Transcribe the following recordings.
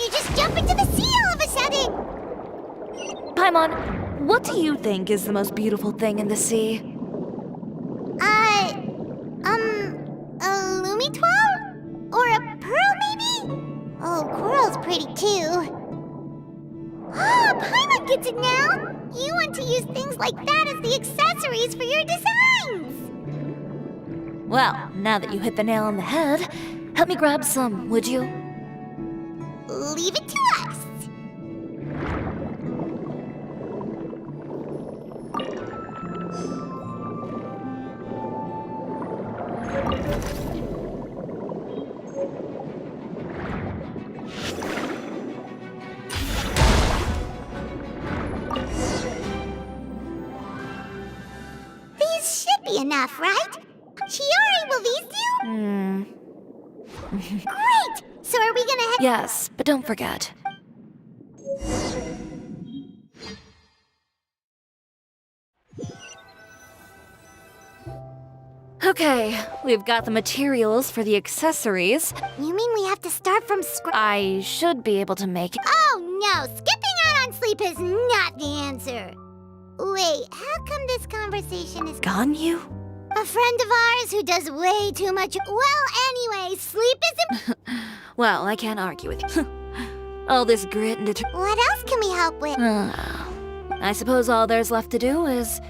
you just jump into the sea all of a sudden? Paimon, what do you think is the most beautiful thing in the sea? A Lumitwal? Or a pearl, maybe? Oh, coral's pretty too. Ah, Paimon gets it now! You want to use things like that as the accessories for your designs! Well, now that you hit the nail on the head, help me grab some, would you? Leave it to us! These should be enough, right? Chiori, will these do? Great! So are we gonna head— Yes, but don't forget. Okay, we've got the materials for the accessories. You mean we have to start from scratch? I should be able to make it. Oh no, skipping out on sleep is not the answer. Wait, how come this conversation is— Ganyu? A friend of ours who does way too much— Well, anyway, sleep is— Well, I can't argue with you. All this grit and What else can we help with? I suppose all there's left to do is...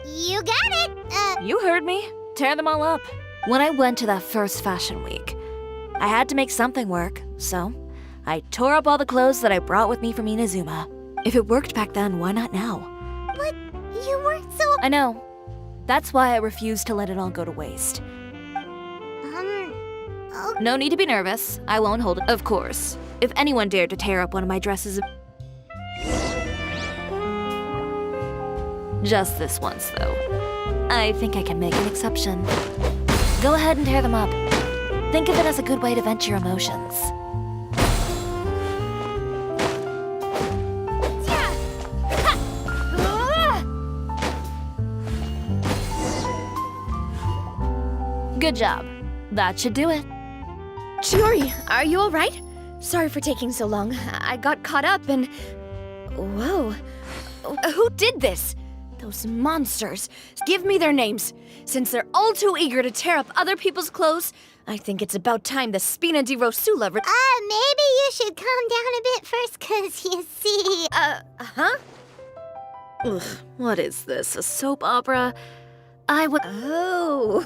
You got it! You heard me. Tear them all up. When I went to that first fashion week, I had to make something work, so I tore up all the clothes that I brought with me from Inazuma. If it worked back then, why not now? But you worked so— I know. That's why I refused to let it all go to waste. Oh, No need to be nervous. I won't hold it. Of course. If anyone dared to tear up one of my dresses... Just this once, though. I think I can make an exception. Go ahead and tear them up. Think of it as a good way to vent your emotions. Good job. That should do it. Chiori, are you all right? Sorry for taking so long. I got caught up and... Whoa. Who did this? Those monsters. Give me their names. Since they're all too eager to tear up other people's clothes, I think it's about time the Spina di Rosula... maybe you should calm down a bit first, 'cause you see— huh? Ugh, what is this? A soap opera? I would... Oh.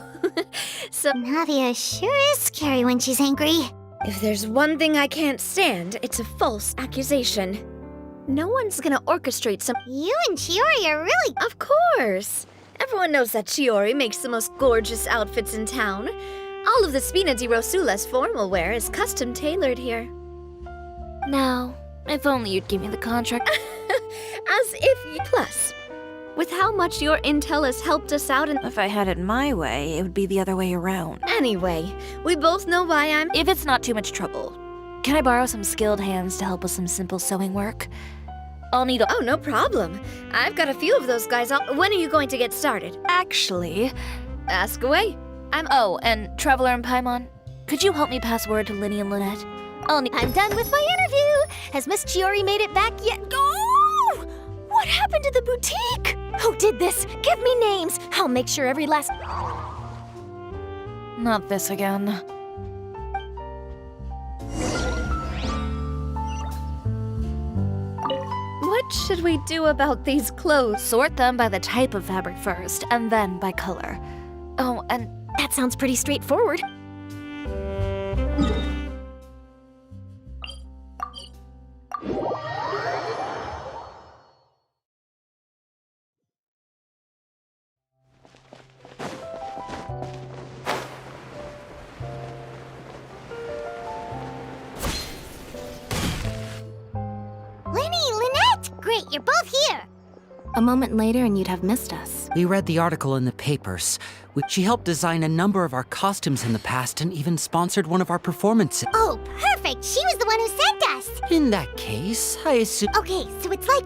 So, Navia sure is scary when she's angry. if there's one thing I can't stand, it's a false accusation. No one's gonna orchestrate some... You and Chiori are really— Of course! Everyone knows that Chiori makes the most gorgeous outfits in town. All of the Spina di Rosula's formal wear is custom tailored here. Now, if only you'd give me the contract. As if you... Plus, with how much your intel has helped us out and... If I had it my way, it would be the other way around. Anyway, we both know why I'm... If it's not too much trouble, can I borrow some skilled hands to help with some simple sewing work? I'll need a... Oh, no problem. I've got a few of those guys. When are you going to get started? Actually... Ask away. Oh, and Traveler and Paimon, could you help me pass word to Linny and Lynette? I'm done with my interview! Has Miss Chiori made it back yet? Oh! What happened to the boutique? Who did this? Give me names! I'll make sure every last— Not this again. What should we do about these clothes? Sort them by the type of fabric first, and then by color. Oh, and That sounds pretty straightforward. Great, you're both here! A moment later and you'd have missed us. We read the article in the papers. She helped design a number of our costumes in the past and even sponsored one of our performances. Oh, perfect! She was the one who sent us! In that case, I assume... Okay, so it's like...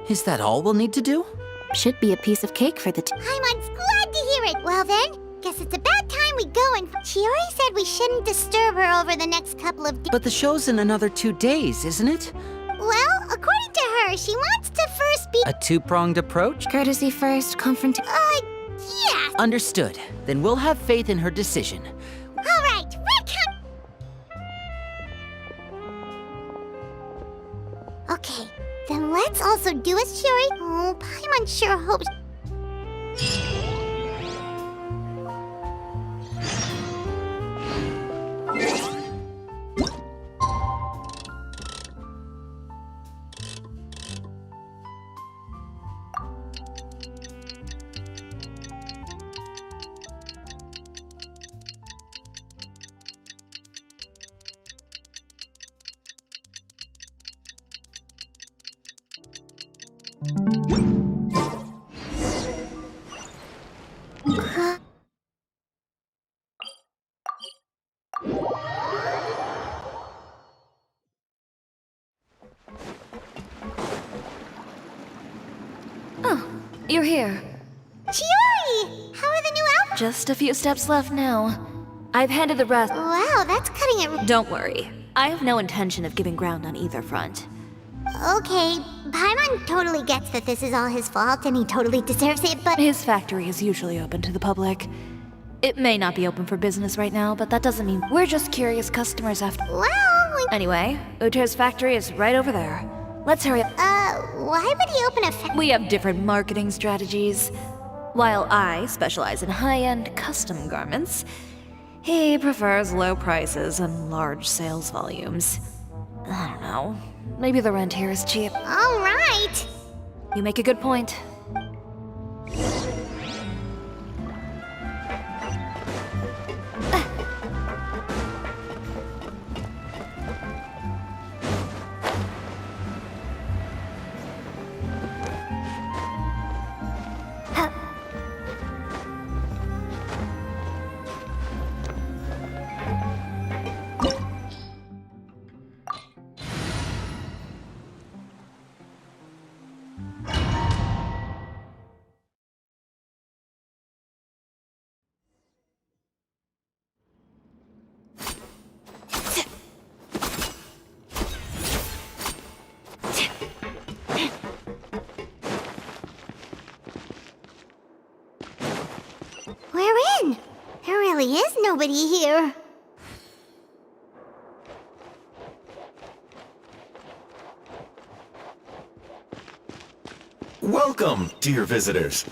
Is that all we'll need to do? Should be a piece of cake for the Paimon's glad to hear it! Well then, guess it's about time we going? Chiori said we shouldn't disturb her over the next couple of days. But the show's in another 2 days, isn't it? Well, according to her, she wants to first be... A two-pronged approach? Courtesy first, confrontation. Yeah. Understood. Then we'll have faith in her decision. All right, we're Okay, then let's also do as Chiori... Oh, Paimon sure hopes... You're here. Chiori! How are the new outfits? Just a few steps left now. I've handed the rest. Wow, that's cutting it... Don't worry. I have no intention of giving ground on either front. Okay, Paimon totally gets that this is all his fault and he totally deserves it, but... His factory is usually open to the public. It may not be open for business right now, but that doesn't mean we're just curious customers after. Well, Anyway, Uter's factory is right over there. Let's hurry up. why would he open a We have different marketing strategies. While I specialize in high-end custom garments, he prefers low prices and large sales volumes. I don't know. Maybe the rent here is cheap. All right. You make a good point. We're in. There really is nobody here. Welcome, dear visitors.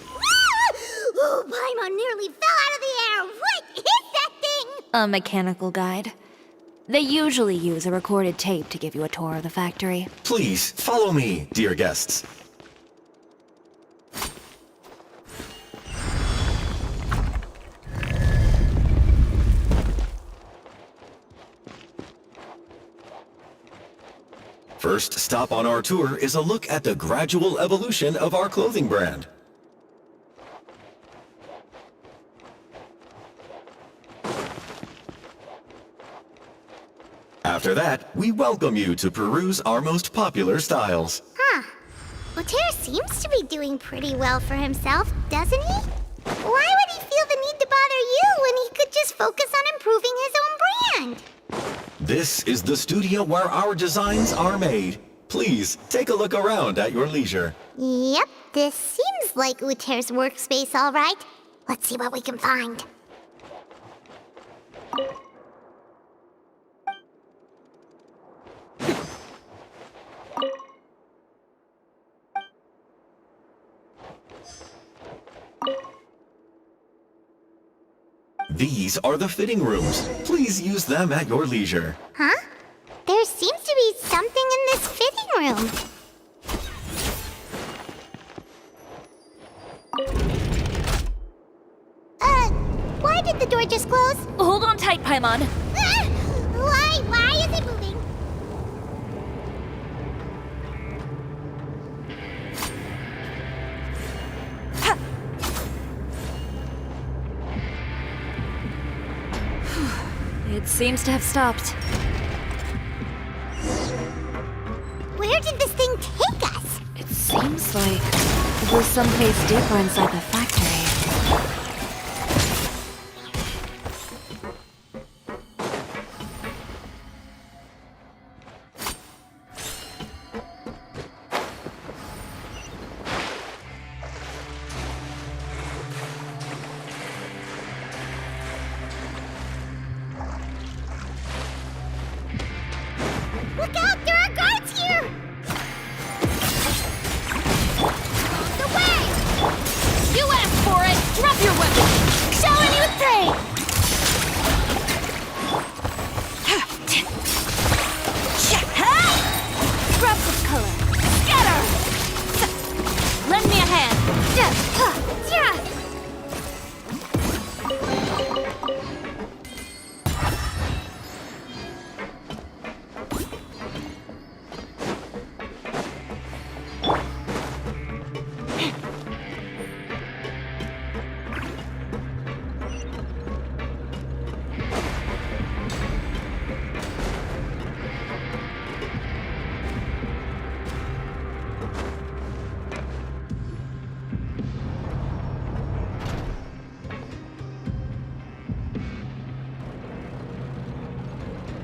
Oh, Paimon nearly fell out of the air. What is that thing? A mechanical guide. They usually use a recorded tape to give you a tour of the factory. Please follow me, dear guests. First stop on our tour is a look at the gradual evolution of our clothing brand. After that, we welcome you to peruse our most popular styles. Huh. Uter seems to be doing pretty well for himself, doesn't he? Why would he feel the need to bother you when he could just focus on improving his own brand? This is the studio where our designs are made. Please, take a look around at your leisure. Yep, this seems like Uter's workspace, all right. Let's see what we can find. These are the fitting rooms. Please use them at your leisure. Huh? There seems to be something in this fitting room. Why did the door just close? Hold on tight, Paimon. Ah! Why is it moving? It seems to have stopped. Where did this thing take us? It seems like we're someplace deeper inside the factory.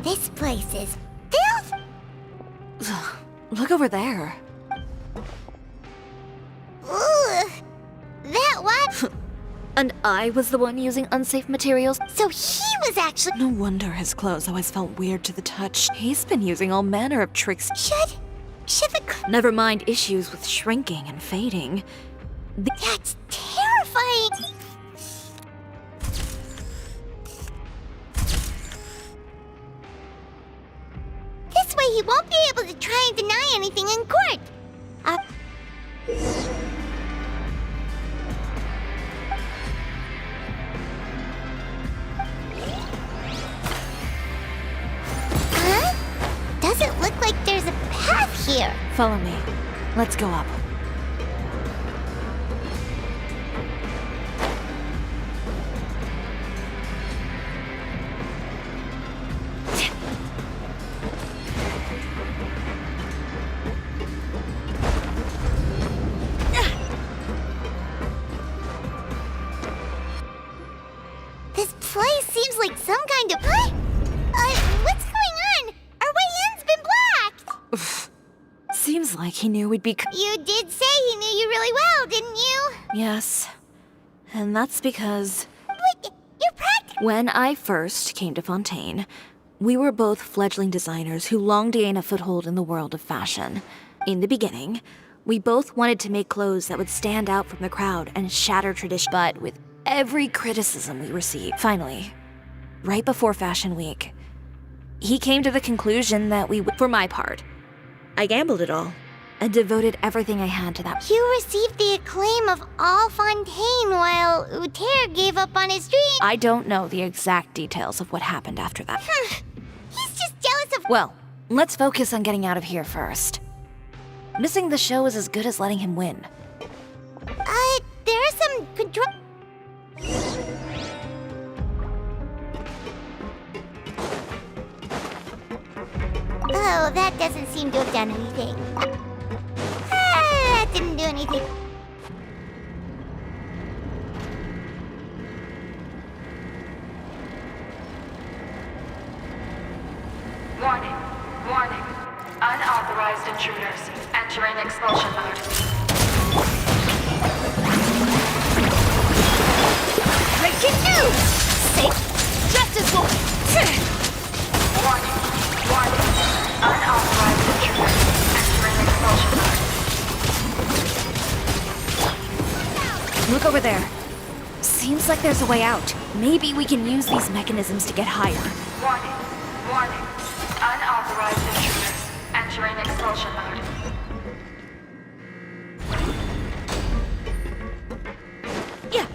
This place is filth. Look over there. Ooh, that what? And I was the one using unsafe materials? So he was actually. No wonder his clothes always felt weird to the touch. He's been using all manner of tricks. Should the. Never mind issues with shrinking and fading. That's terrifying. This way he won't be able to try and deny anything in court. Huh? Doesn't look like there's a path here. Follow me. Let's go up. This place seems like some kind of. Huh? What's going on? Our way in's been blocked. Seems like he knew we'd be. You did say he knew you really well, didn't you? Yes. And that's because Wait, you're practically. when I first came to Fontaine, we were both fledgling designers who longed to gain a foothold in the world of fashion. In the beginning, we both wanted to make clothes that would stand out from the crowd and shatter tradition, but with every criticism we received. Finally, right before Fashion Week, he came to the conclusion that for my part, I gambled it all and devoted everything I had to that. You received the acclaim of all Fontaine while Uter gave up on his dream. I don't know the exact details of what happened after that. He's just jealous of. Well, let's focus on getting out of here first. Missing the show is as good as letting him win. There are some control. Oh, that doesn't seem to have done anything. That didn't do anything. Warning, warning. Unauthorized intruders entering expulsion mode. Breaking news! Safe justice will. Warning, warning. Unauthorized intruders entering expulsion mode. Look over there. Seems like there's a way out. Maybe we can use these mechanisms to get higher. Warning, warning. Unauthorized intruders entering expulsion mode. Yeah.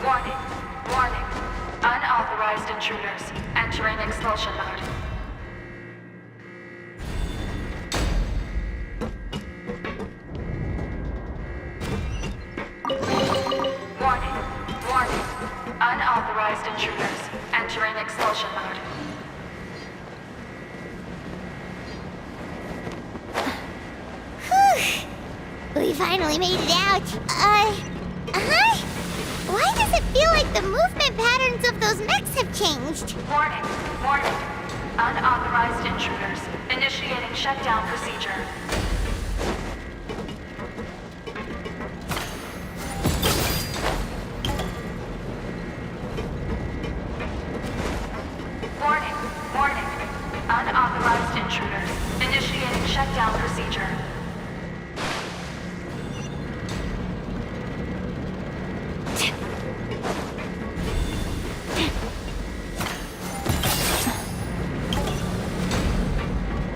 Warning, warning. Unauthorized intruders entering expulsion mode. Warning, warning. Unauthorized intruders entering expulsion mode. We finally made it out. Why does it feel like the movement patterns of those mechs have changed? Warning, warning. Unauthorized intruders initiating shutdown procedure. Warning, warning. Unauthorized intruders initiating shutdown procedure.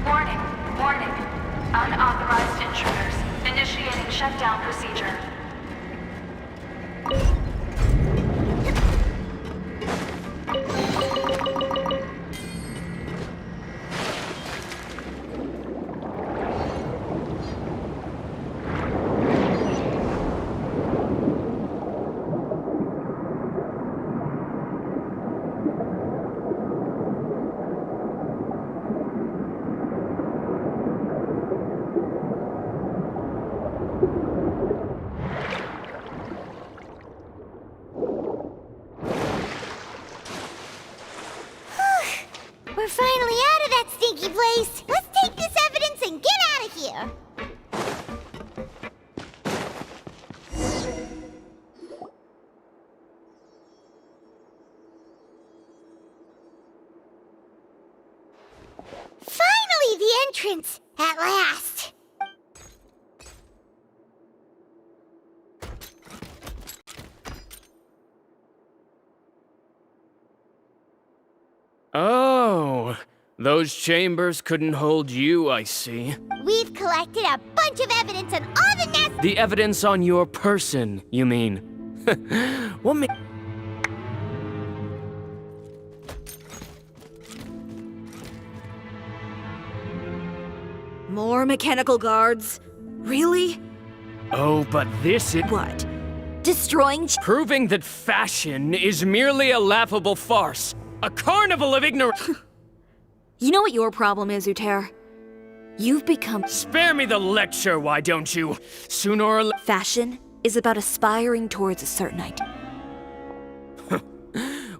Warning, warning. Unauthorized intruders initiating shutdown procedure. there. Finally, the entrance! At last! Oh, those chambers couldn't hold you, I see. We've collected a bunch of evidence on all the nasty— The evidence on your person, you mean? What ma- More mechanical guards? Really? Oh, but this is What? Destroying proving that fashion is merely a laughable farce. A carnival of ignorance. You know what your problem is, Uter? You've become— Spare me the lecture, why don't you? Sooner or later. Fashion is about aspiring towards a certain ideal.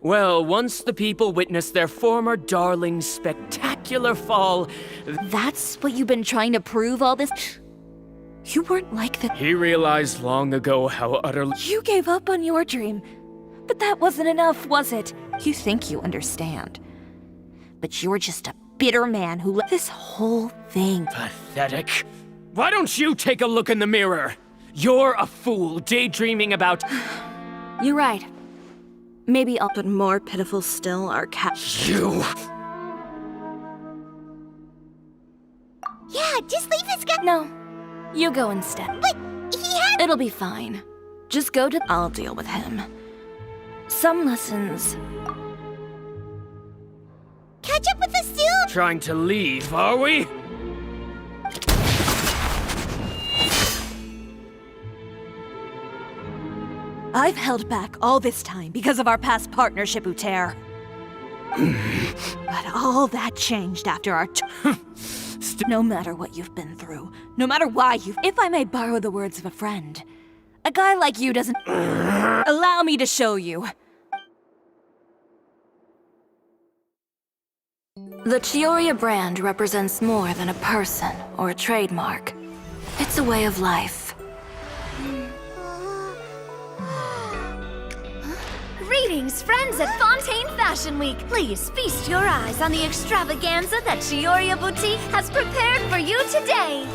Well, once the people witness their former darling's spectacular fall, That's what you've been trying to prove all this? You weren't like that. he realized long ago how utterly. You gave up on your dream. But that wasn't enough, was it? You think you understand. But you're just a bitter man who let this whole thing— Pathetic. Why don't you take a look in the mirror? You're a fool daydreaming about. You're right. Maybe I'll— But more pitiful still are You. Yeah, just leave this guy— No. You go instead. But he had— It'll be fine. Just go to— I'll deal with him. Some lessons— catch up with us soon! Trying to leave, are we? I've held back all this time because of our past partnership, Uter. But all that changed after our— No matter what you've been through, no matter why you've— If I may borrow the words of a friend, a guy like you doesn't— Allow me to show you. The Cisoria brand represents more than a person or a trademark. It's a way of life. Greetings, friends at Fontaine Fashion Week. Please feast your eyes on the extravaganza that Cisoria Boutique has prepared for you today.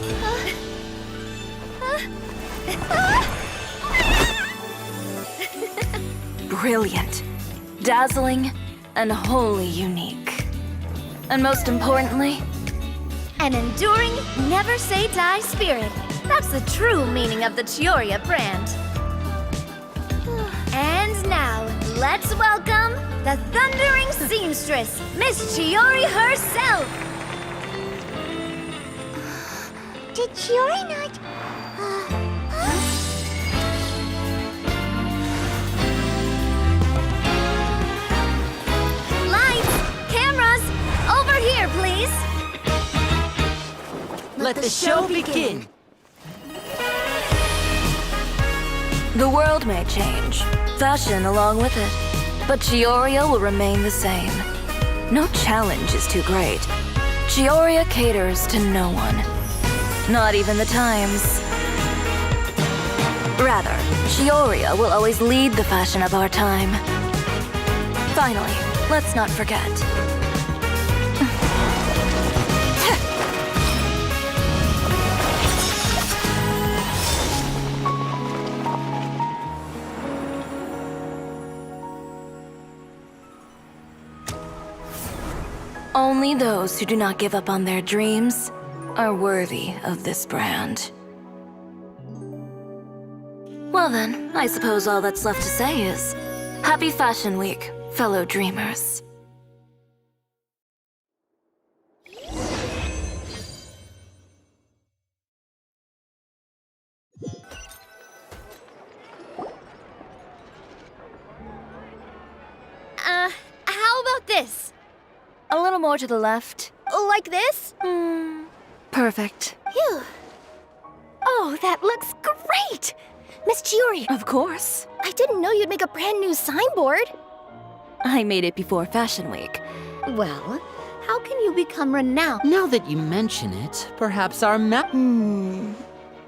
Brilliant, dazzling, and wholly unique. And most importantly, An enduring, never say die spirit. That's the true meaning of the Cisoria brand. And now, let's welcome the thundering seamstress, Miss Cisoria herself. Did Chiori not— Lights, cameras, over here, please. Let the show begin. the world may change, fashion along with it, but Cisoria will remain the same. No challenge is too great. Cisoria caters to no one, not even the times. Rather, Cisoria will always lead the fashion of our time. Finally, let's not forget. Only those who do not give up on their dreams are worthy of this brand. Well then, I suppose all that's left to say is, Happy Fashion Week, fellow dreamers. How about this? A little more to the left. Like this? Perfect. Phew. Oh, that looks great! Miss Cisoria, Of course. I didn't know you'd make a brand new signboard. I made it before Fashion Week. Well, How can you become renowned? Now that you mention it, perhaps our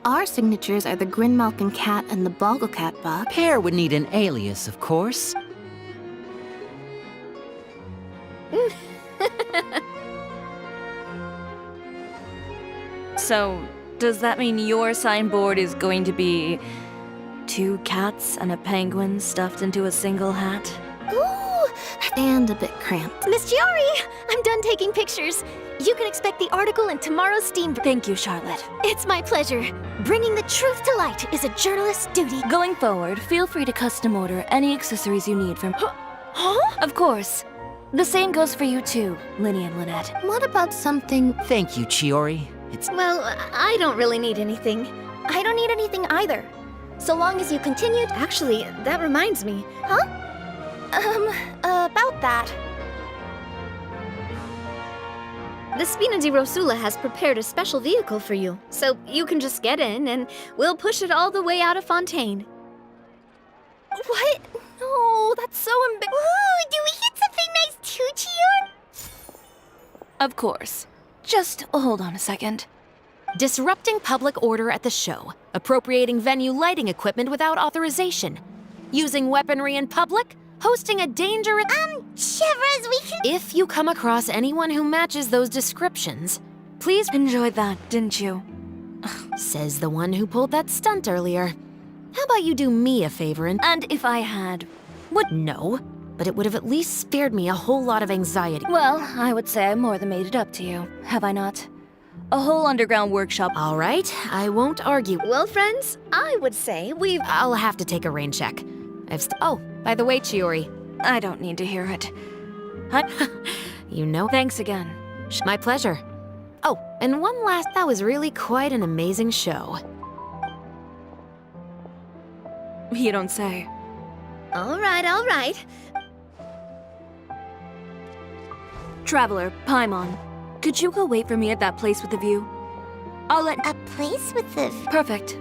Our signatures are the Grinmalkin cat and the Bogglecat bug. pair would need an alias, of course. So, does that mean your signboard is going to be 2 cats and a penguin stuffed into a single hat? Ooh, And a bit cramped. Miss Chiori, I'm done taking pictures. You can expect the article in tomorrow's Steam. Thank you, Charlotte. It's my pleasure. Bringing the truth to light is a journalist's duty. Going forward, feel free to custom order any accessories you need from. Huh? Of course. The same goes for you too, Linny and Lynette. What about something... Thank you, Chiori. It's Well, I don't really need anything. I don't need anything either. So long as you continue. Actually, that reminds me. About that. The Spina di Rosula has prepared a special vehicle for you, so you can just get in and we'll push it all the way out of Fontaine. What? No, that's so embarrassing. Ooh, do we get something nice too, Chion? Of course. Just hold on a second. Disrupting public order at the show, appropriating venue lighting equipment without authorization, using weaponry in public, hosting a dangerous... Shivers, we can. If you come across anyone who matches those descriptions, please... Enjoyed that, didn't you? Says the one who pulled that stunt earlier. How about you do me a favor And if I had. No, but it would have at least spared me a whole lot of anxiety. Well, I would say I more than made it up to you, have I not? A whole underground workshop. All right, I won't argue. Well, friends, I would say we've... I'll have to take a rain check. Oh, by the way, Chiori, I don't need to hear it. you know... Thanks again. My pleasure. Oh, and one last... That was really quite an amazing show. You don't say. All right. Traveler, Paimon, could you go wait for me at that place with the view? I'll let... A place with the. Perfect.